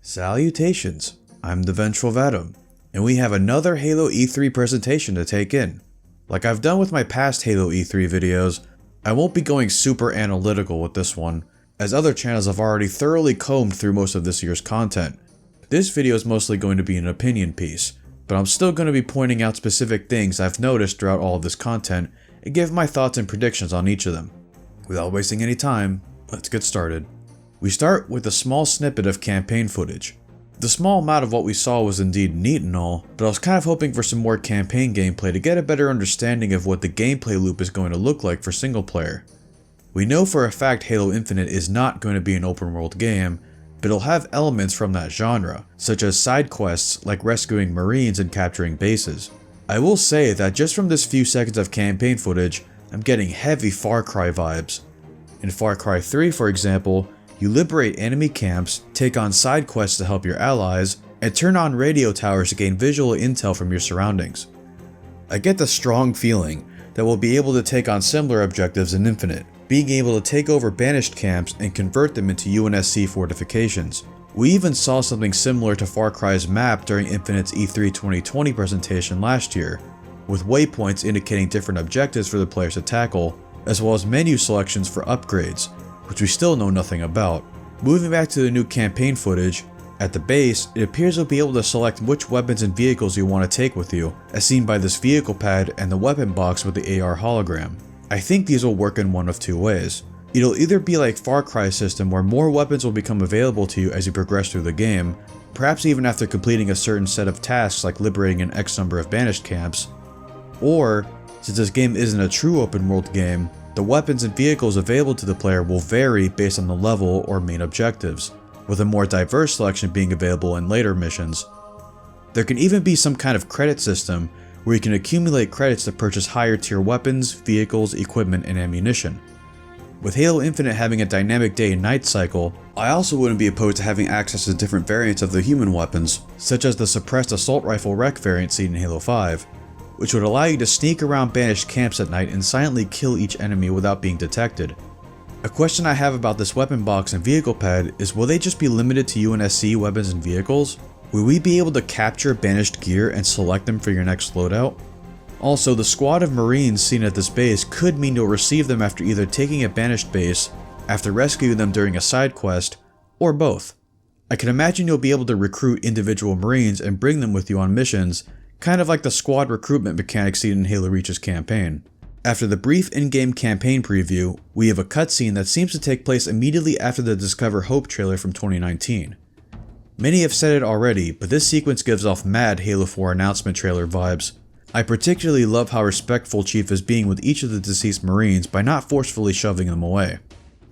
Salutations, I'm the Vengeful Vadam, and we have another Halo E3 presentation to take in. Like I've done with my past Halo E3 videos, I won't be going super analytical with this one, as other channels have already thoroughly combed through most of this year's content. This video is mostly going to be an opinion piece, but I'm still going to be pointing out specific things I've noticed throughout all of this content and give my thoughts and predictions on each of them. Without wasting any time, let's get started. We start with a small snippet of campaign footage. The small amount of what we saw was indeed neat and all, but I was kind of hoping for some more campaign gameplay to get a better understanding of what the gameplay loop is going to look like for single player. We know for a fact Halo Infinite is not going to be an open world game, but it'll have elements from that genre, such as side quests like rescuing Marines and capturing bases. I will say that just from this few seconds of campaign footage, I'm getting heavy Far Cry vibes. In Far Cry 3, for example, you liberate enemy camps, take on side quests to help your allies, and turn on radio towers to gain visual intel from your surroundings. I get the strong feeling that we'll be able to take on similar objectives in Infinite, being able to take over banished camps and convert them into UNSC fortifications. We even saw something similar to Far Cry's map during Infinite's E3 2020 presentation last year, with waypoints indicating different objectives for the players to tackle, as well as menu selections for upgrades, which we still know nothing about. Moving back to the new campaign footage, at the base, it appears you'll be able to select which weapons and vehicles you want to take with you, as seen by this vehicle pad and the weapon box with the AR hologram. I think these will work in one of two ways. It'll either be like Far Cry's system where more weapons will become available to you as you progress through the game, perhaps even after completing a certain set of tasks like liberating an X number of banished camps, or, since this game isn't a true open world game, the weapons and vehicles available to the player will vary based on the level or main objectives, with a more diverse selection being available in later missions. There can even be some kind of credit system where you can accumulate credits to purchase higher tier weapons, vehicles, equipment, and ammunition. With Halo Infinite having a dynamic day and night cycle, I also wouldn't be opposed to having access to different variants of the human weapons, such as the suppressed assault rifle rec variant seen in Halo 5. Which would allow you to sneak around banished camps at night and silently kill each enemy without being detected. A question I have about this weapon box and vehicle pad is, will they just be limited to UNSC weapons and vehicles? Will we be able to capture banished gear and select them for your next loadout? Also, the squad of Marines seen at this base could mean you'll receive them after either taking a banished base, after rescuing them during a side quest, or both. I can imagine you'll be able to recruit individual Marines and bring them with you on missions, kind of like the squad recruitment mechanic seen in Halo Reach's campaign. After the brief in-game campaign preview, we have a cutscene that seems to take place immediately after the Discover Hope trailer from 2019. Many have said it already, but this sequence gives off mad Halo 4 announcement trailer vibes. I particularly love how respectful Chief is being with each of the deceased Marines by not forcefully shoving them away.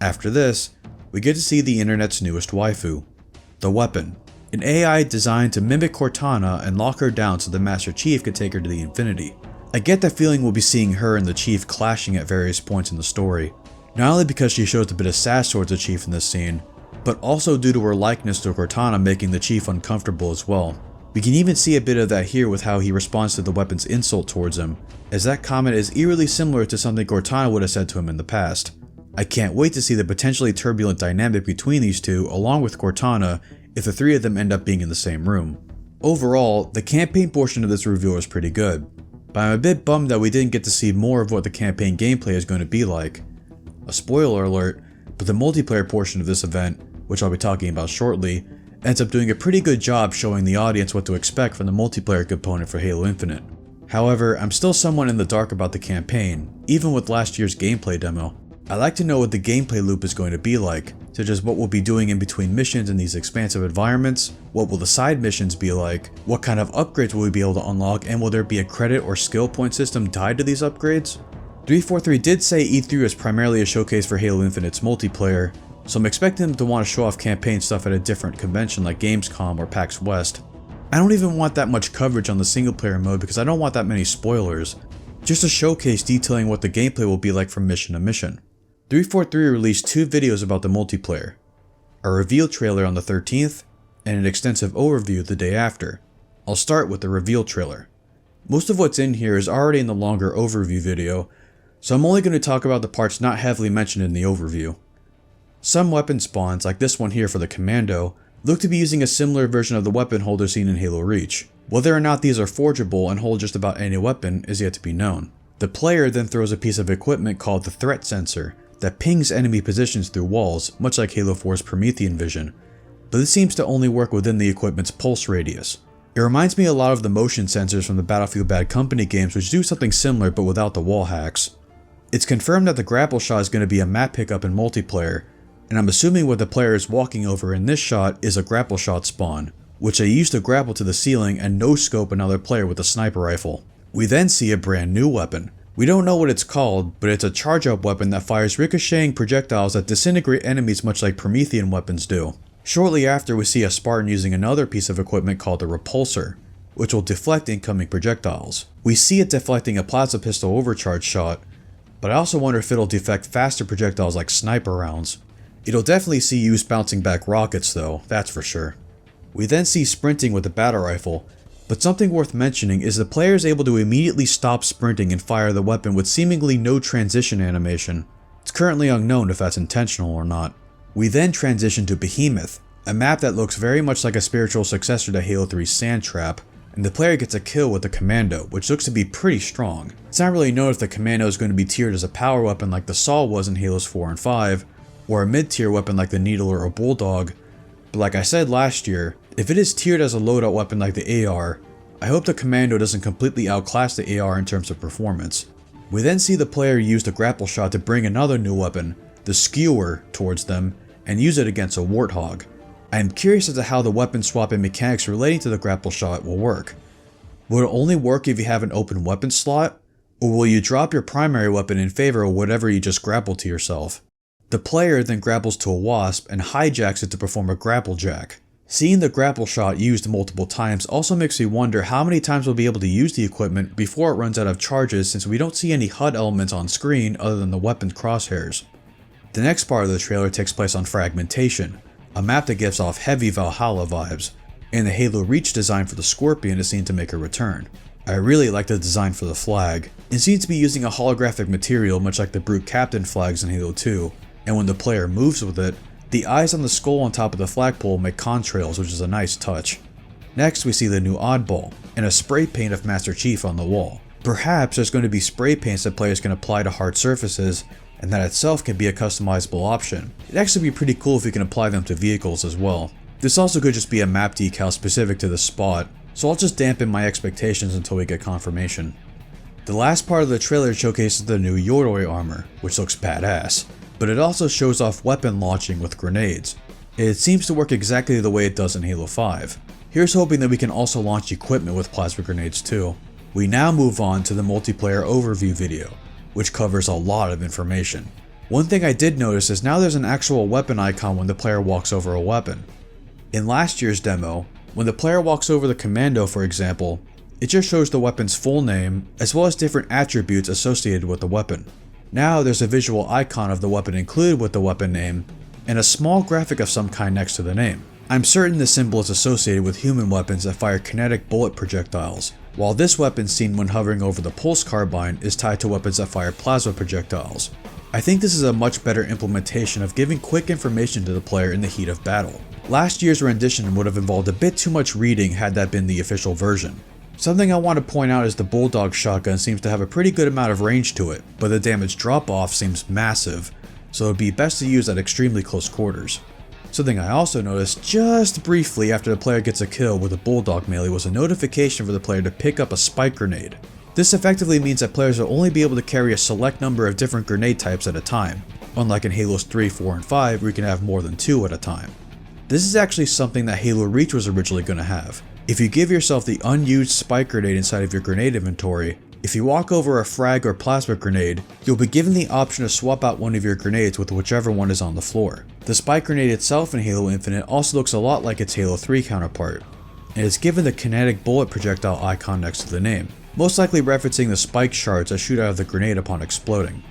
After this, we get to see the internet's newest waifu, the Weapon. An AI designed to mimic Cortana and lock her down so the Master Chief could take her to the Infinity. I get the feeling we'll be seeing her and the Chief clashing at various points in the story, not only because she shows a bit of sass towards the Chief in this scene, but also due to her likeness to Cortana making the Chief uncomfortable as well. We can even see a bit of that here with how he responds to the Weapon's insult towards him, as that comment is eerily similar to something Cortana would have said to him in the past. I can't wait to see the potentially turbulent dynamic between these two along with Cortana if the three of them end up being in the same room. Overall, the campaign portion of this review was pretty good, but I'm a bit bummed that we didn't get to see more of what the campaign gameplay is going to be like. A spoiler alert, but the multiplayer portion of this event, which I'll be talking about shortly, ends up doing a pretty good job showing the audience what to expect from the multiplayer component for Halo Infinite. However, I'm still somewhat in the dark about the campaign, even with last year's gameplay demo. I'd like to know what the gameplay loop is going to be like, such as what we'll be doing in between missions in these expansive environments, what will the side missions be like, what kind of upgrades will we be able to unlock, and will there be a credit or skill point system tied to these upgrades? 343 did say E3 was primarily a showcase for Halo Infinite's multiplayer, so I'm expecting them to want to show off campaign stuff at a different convention like Gamescom or PAX West. I don't even want that much coverage on the single player mode because I don't want that many spoilers, just a showcase detailing what the gameplay will be like from mission to mission. 343 released 2 videos about the multiplayer, a reveal trailer on the 13th, and an extensive overview the day after. I'll start with the reveal trailer. Most of what's in here is already in the longer overview video, so I'm only going to talk about the parts not heavily mentioned in the overview. Some weapon spawns, like this one here for the Commando, look to be using a similar version of the weapon holder seen in Halo Reach. Whether or not these are forgeable and hold just about any weapon is yet to be known. The player then throws a piece of equipment called the Threat Sensor that pings enemy positions through walls, much like Halo 4's Promethean Vision, but this seems to only work within the equipment's pulse radius. It reminds me a lot of the motion sensors from the Battlefield Bad Company games, which do something similar but without the wall hacks. It's confirmed that the grapple shot is going to be a map pickup in multiplayer, and I'm assuming what the player is walking over in this shot is a grapple shot spawn, which they use to grapple to the ceiling and no-scope another player with a sniper rifle. We then see a brand new weapon. We don't know what it's called, but it's a charge-up weapon that fires ricocheting projectiles that disintegrate enemies much like Promethean weapons do. Shortly after, we see a Spartan using another piece of equipment called the Repulsor, which will deflect incoming projectiles. We see it deflecting a plasma pistol overcharge shot, but I also wonder if it'll deflect faster projectiles like sniper rounds. It'll definitely see use bouncing back rockets though, that's for sure. We then see sprinting with the battle rifle, but something worth mentioning is the player is able to immediately stop sprinting and fire the weapon with seemingly no transition animation. It's currently unknown if that's intentional or not. We then transition to Behemoth, a map that looks very much like a spiritual successor to Halo 3's Sand Trap, and the player gets a kill with the Commando, which looks to be pretty strong. It's not really known if the Commando is going to be tiered as a power weapon like the Saw was in Halos 4 and 5, or a mid-tier weapon like the Needler or Bulldog, but like I said last year, if it is tiered as a loadout weapon like the AR, I hope the Commando doesn't completely outclass the AR in terms of performance. We then see the player use the grapple shot to bring another new weapon, the Skewer, towards them, and use it against a Warthog. I am curious as to how the weapon swapping mechanics relating to the grapple shot will work. Will it only work if you have an open weapon slot, or will you drop your primary weapon in favor of whatever you just grappled to yourself? The player then grapples to a Wasp and hijacks it to perform a grapple jack. Seeing the grapple shot used multiple times also makes me wonder how many times we'll be able to use the equipment before it runs out of charges, since we don't see any HUD elements on screen other than the weapon's crosshairs. The next part of the trailer takes place on Fragmentation, a map that gives off heavy Valhalla vibes, and the Halo Reach design for the Scorpion is seen to make a return. I really like the design for the flag. It seems to be using a holographic material much like the Brute Captain flags in Halo 2, and when the player moves with it, the eyes on the skull on top of the flagpole make contrails, which is a nice touch. Next we see the new Oddball, and a spray paint of Master Chief on the wall. Perhaps there's going to be spray paints that players can apply to hard surfaces, and that itself can be a customizable option. It'd actually be pretty cool if you can apply them to vehicles as well. This also could just be a map decal specific to the spot, so I'll just dampen my expectations until we get confirmation. The last part of the trailer showcases the new Yoroi armor, which looks badass, but it also shows off weapon launching with grenades. It seems to work exactly the way it does in Halo 5. Here's hoping that we can also launch equipment with plasma grenades too. We now move on to the multiplayer overview video, which covers a lot of information. One thing I did notice is now there's an actual weapon icon when the player walks over a weapon. In last year's demo, when the player walks over the Commando for example, it just shows the weapon's full name as well as different attributes associated with the weapon. Now there's a visual icon of the weapon included with the weapon name, and a small graphic of some kind next to the name. I'm certain this symbol is associated with human weapons that fire kinetic bullet projectiles, while this weapon seen when hovering over the pulse carbine is tied to weapons that fire plasma projectiles. I think this is a much better implementation of giving quick information to the player in the heat of battle. Last year's rendition would have involved a bit too much reading had that been the official version. Something I want to point out is the Bulldog shotgun seems to have a pretty good amount of range to it, but the damage drop off seems massive, so it would be best to use at extremely close quarters. Something I also noticed just briefly after the player gets a kill with a Bulldog melee was a notification for the player to pick up a spike grenade. This effectively means that players will only be able to carry a select number of different grenade types at a time, unlike in Halos 3, 4, and 5 where you can have more than 2 at a time. This is actually something that Halo Reach was originally going to have. If you give yourself the unused spike grenade inside of your grenade inventory, if you walk over a frag or plasma grenade, you'll be given the option to swap out one of your grenades with whichever one is on the floor. The spike grenade itself in Halo Infinite also looks a lot like its Halo 3 counterpart, and is given the kinetic bullet projectile icon next to the name, most likely referencing the spike shards that shoot out of the grenade upon exploding.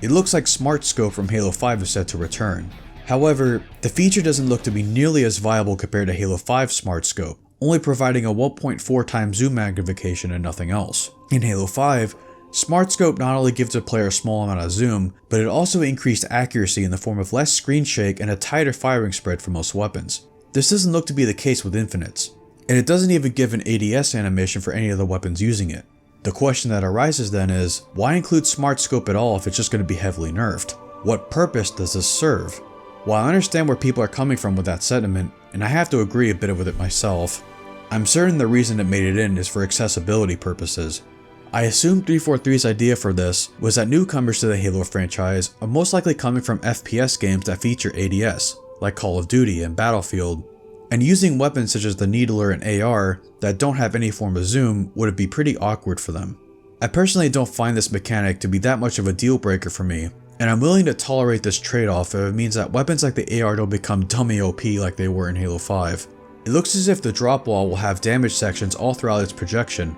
It looks like Smart Scope from Halo 5 is set to return. However, the feature doesn't look to be nearly as viable compared to Halo 5's Smart Scope, only providing a 1.4 times zoom magnification and nothing else. In Halo 5, Smart Scope not only gives a player a small amount of zoom, but it also increased accuracy in the form of less screen shake and a tighter firing spread for most weapons. This doesn't look to be the case with Infinites, and it doesn't even give an ADS animation for any of the weapons using it. The question that arises then is, why include Smart Scope at all if it's just going to be heavily nerfed? What purpose does this serve? While I understand where people are coming from with that sentiment, and I have to agree a bit with it myself, I'm certain the reason it made it in is for accessibility purposes. I assume 343's idea for this was that newcomers to the Halo franchise are most likely coming from FPS games that feature ADS, like Call of Duty and Battlefield, and using weapons such as the Needler and AR that don't have any form of zoom would be pretty awkward for them. I personally don't find this mechanic to be that much of a deal breaker for me, and I'm willing to tolerate this trade-off if it means that weapons like the AR don't become dummy OP like they were in Halo 5. It looks as if the drop wall will have damage sections all throughout its projection,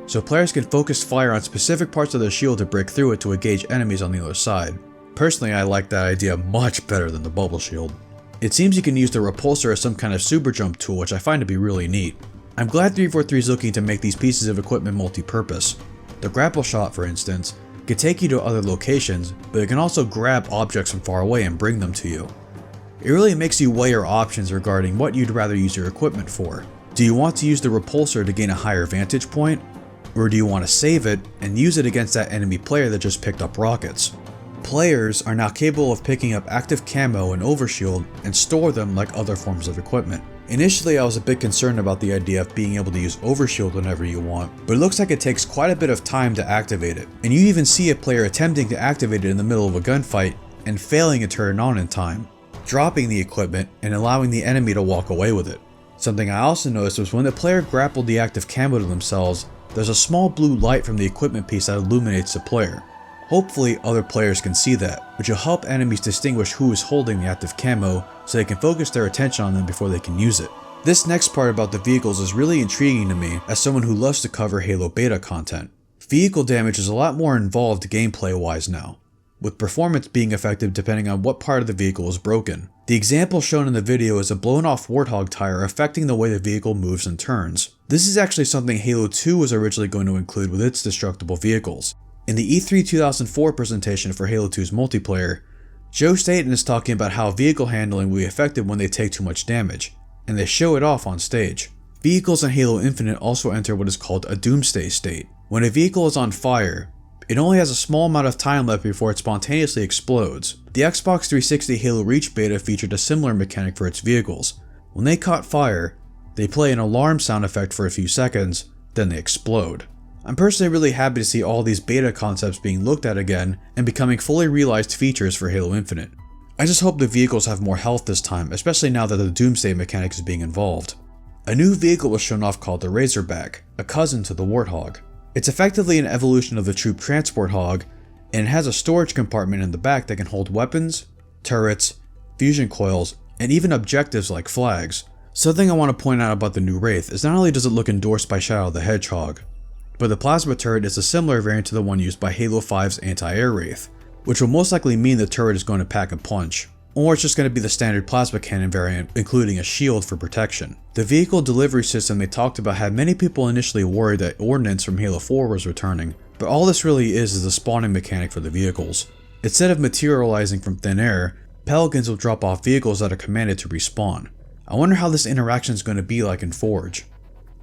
so players can focus fire on specific parts of the shield to break through it to engage enemies on the other side. Personally, I like that idea much better than the bubble shield. It seems you can use the repulsor as some kind of super jump tool, which I find to be really neat. I'm glad 343 is looking to make these pieces of equipment multi-purpose. The grapple shot, for instance, can take you to other locations, but it can also grab objects from far away and bring them to you. It really makes you weigh your options regarding what you'd rather use your equipment for. Do you want to use the repulsor to gain a higher vantage point? Or do you want to save it and use it against that enemy player that just picked up rockets? Players are now capable of picking up active camo and overshield and store them like other forms of equipment. Initially I was a bit concerned about the idea of being able to use overshield whenever you want, but it looks like it takes quite a bit of time to activate it, and you even see a player attempting to activate it in the middle of a gunfight and failing to turn it on in time, dropping the equipment and allowing the enemy to walk away with it. Something I also noticed was when the player grappled the active camo to themselves, there's a small blue light from the equipment piece that illuminates the player. Hopefully other players can see that, which will help enemies distinguish who is holding the active camo so they can focus their attention on them before they can use it. This next part about the vehicles is really intriguing to me as someone who loves to cover Halo beta content. Vehicle damage is a lot more involved gameplay wise now, with performance being affected depending on what part of the vehicle is broken. The example shown in the video is a blown off Warthog tire affecting the way the vehicle moves and turns. This is actually something Halo 2 was originally going to include with its destructible vehicles. In the E3 2004 presentation for Halo 2's multiplayer, Joe Staten is talking about how vehicle handling will be affected when they take too much damage, and they show it off on stage. Vehicles in Halo Infinite also enter what is called a doomsday state. When a vehicle is on fire, it only has a small amount of time left before it spontaneously explodes. The Xbox 360 Halo Reach beta featured a similar mechanic for its vehicles. When they caught fire, they play an alarm sound effect for a few seconds, then they explode. I'm personally really happy to see all these beta concepts being looked at again and becoming fully realized features for Halo Infinite. I just hope the vehicles have more health this time, especially now that the Doomsday mechanic is being involved. A new vehicle was shown off called the Razorback, a cousin to the Warthog. It's effectively an evolution of the Troop Transport Hog, and it has a storage compartment in the back that can hold weapons, turrets, fusion coils, and even objectives like flags. Something I want to point out about the new Wraith is not only does it look endorsed by Shadow the Hedgehog, but the plasma turret is a similar variant to the one used by Halo 5's anti-air Wraith, which will most likely mean the turret is going to pack a punch, or it's just going to be the standard plasma cannon variant including a shield for protection. The vehicle delivery system they talked about had many people initially worried that Ordnance from Halo 4 was returning, but all this really is the spawning mechanic for the vehicles. Instead of materializing from thin air, Pelicans will drop off vehicles that are commanded to respawn. I wonder how this interaction is going to be like in Forge.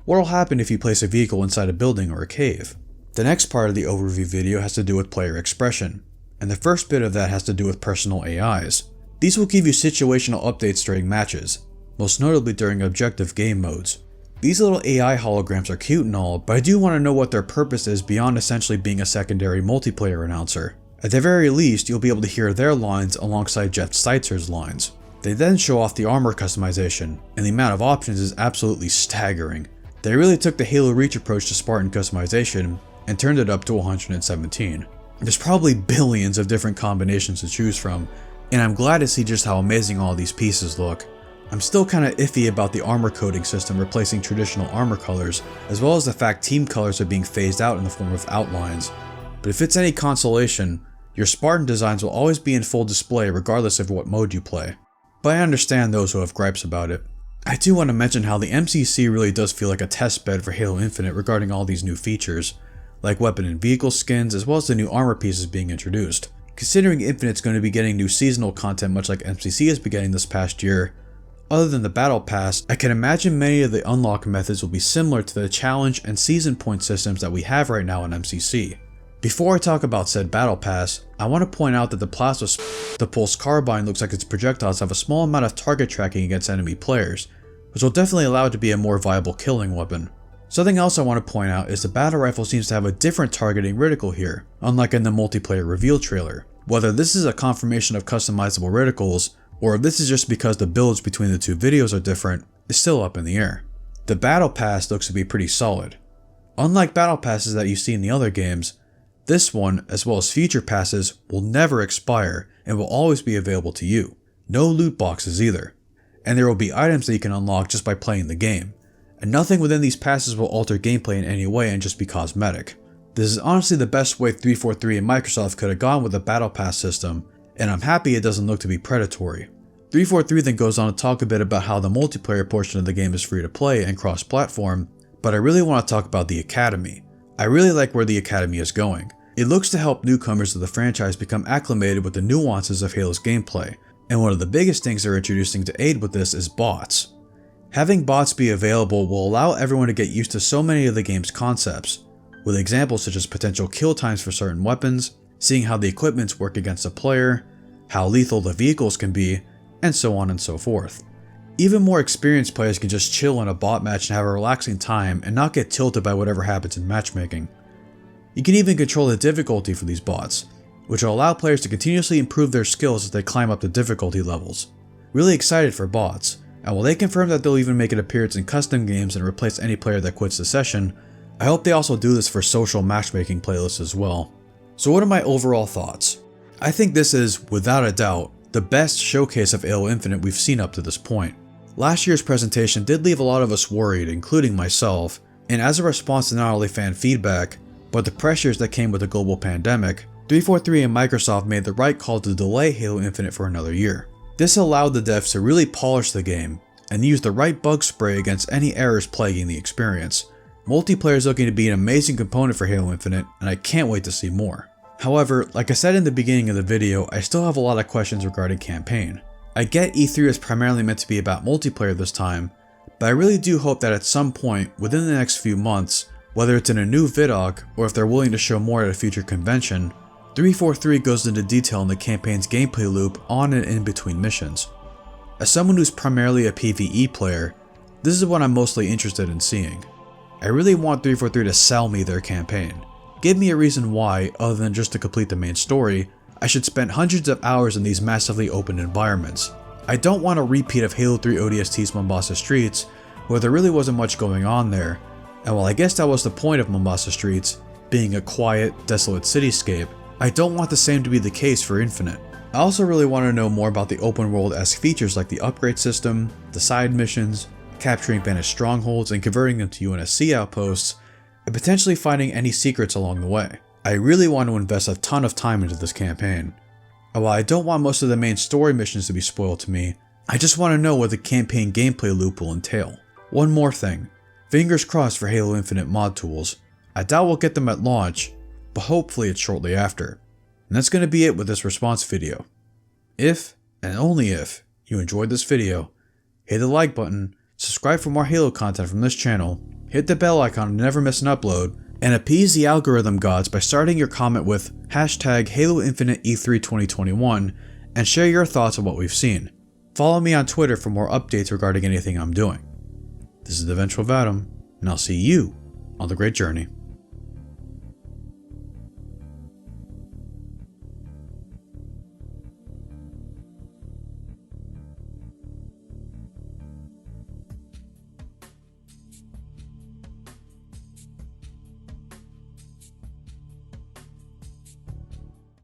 What will happen if you place a vehicle inside a building or a cave? The next part of the overview video has to do with player expression, and the first bit of that has to do with personal AIs. These will give you situational updates during matches, most notably during objective game modes. These little AI holograms are cute and all, but I do want to know what their purpose is beyond essentially being a secondary multiplayer announcer. At the very least, you'll be able to hear their lines alongside Jeff Steitzer's lines. They then show off the armor customization, and the amount of options is absolutely staggering. They really took the Halo Reach approach to Spartan customization and turned it up to 117. There's probably billions of different combinations to choose from, and I'm glad to see just how amazing all these pieces look. I'm still kinda iffy about the armor coding system replacing traditional armor colors, as well as the fact team colors are being phased out in the form of outlines. But if it's any consolation, your Spartan designs will always be in full display regardless of what mode you play. But I understand those who have gripes about it. I do want to mention how the MCC really does feel like a test bed for Halo Infinite regarding all these new features. like weapon and vehicle skins, as well as the new armor pieces being introduced. Considering Infinite's going to be getting new seasonal content much like MCC has been getting this past year, other than the battle pass, I can imagine many of the unlock methods will be similar to the challenge and season point systems that we have right now in MCC. Before I talk about said battle pass, I want to point out that the plasma the pulse carbine looks like its projectiles have a small amount of target tracking against enemy players, which will definitely allow it to be a more viable killing weapon. Something else I want to point out is the battle rifle seems to have a different targeting reticle here, unlike in the multiplayer reveal trailer. Whether this is a confirmation of customizable reticles, or if this is just because the builds between the two videos are different, is still up in the air. The battle pass looks to be pretty solid. Unlike battle passes that you see in the other games, this one, as well as future passes, will never expire and will always be available to you. No loot boxes either. And there will be items that you can unlock just by playing the game. And nothing within these passes will alter gameplay in any way and just be cosmetic. This is honestly the best way 343 and Microsoft could have gone with a battle pass system, and I'm happy it doesn't look to be predatory. 343 then goes on to talk a bit about how the multiplayer portion of the game is free to play and cross-platform, but I really want to talk about the Academy. I really like where the Academy is going. It looks to help newcomers of the franchise become acclimated with the nuances of Halo's gameplay, and one of the biggest things they're introducing to aid with this is bots. Having bots be available will allow everyone to get used to so many of the game's concepts, with examples such as potential kill times for certain weapons, seeing how the equipments work against a player, how lethal the vehicles can be, and so on and so forth. Even more experienced players can just chill in a bot match and have a relaxing time and not get tilted by whatever happens in matchmaking. You can even control the difficulty for these bots, which will allow players to continuously improve their skills as they climb up the difficulty levels. Really excited for bots, and while they confirm that they'll even make an appearance in custom games and replace any player that quits the session, I hope they also do this for social matchmaking playlists as well. So what are my overall thoughts? I think this is, without a doubt, the best showcase of Halo Infinite we've seen up to this point. Last year's presentation did leave a lot of us worried, including myself, and as a response to not only fan feedback, but the pressures that came with the global pandemic, 343 and Microsoft made the right call to delay Halo Infinite for another year. This allowed the devs to really polish the game and use the right bug spray against any errors plaguing the experience. Multiplayer is looking to be an amazing component for Halo Infinite, and I can't wait to see more. However, like I said in the beginning of the video, I still have a lot of questions regarding campaign. I get E3 is primarily meant to be about multiplayer this time, but I really do hope that at some point within the next few months, whether it's in a new VidOg or if they're willing to show more at a future convention, 343 goes into detail in the campaign's gameplay loop on and in between missions. As someone who's primarily a PvE player, this is what I'm mostly interested in seeing. I really want 343 to sell me their campaign. Give me a reason why, other than just to complete the main story, I should spend hundreds of hours in these massively open environments. I don't want a repeat of Halo 3 ODST's Mombasa Streets, where there really wasn't much going on there, and while I guess that was the point of Mombasa Streets, being a quiet, desolate cityscape, I don't want the same to be the case for Infinite. I also really want to know more about the open world-esque features like the upgrade system, the side missions, capturing banished strongholds and converting them to UNSC outposts, and potentially finding any secrets along the way. I really want to invest a ton of time into this campaign. And while I don't want most of the main story missions to be spoiled to me, I just want to know what the campaign gameplay loop will entail. One more thing. Fingers crossed for Halo Infinite mod tools. I doubt we'll get them at launch, but hopefully it's shortly after. And that's going to be it with this response video. If, and only if, you enjoyed this video, hit the like button, subscribe for more Halo content from this channel, hit the bell icon to never miss an upload, and appease the algorithm gods by starting your comment with hashtag Halo Infinite E3 2021 and share your thoughts on what we've seen. Follow me on Twitter for more updates regarding anything I'm doing. This is the Vengeful Vadam, and I'll see you on the great journey.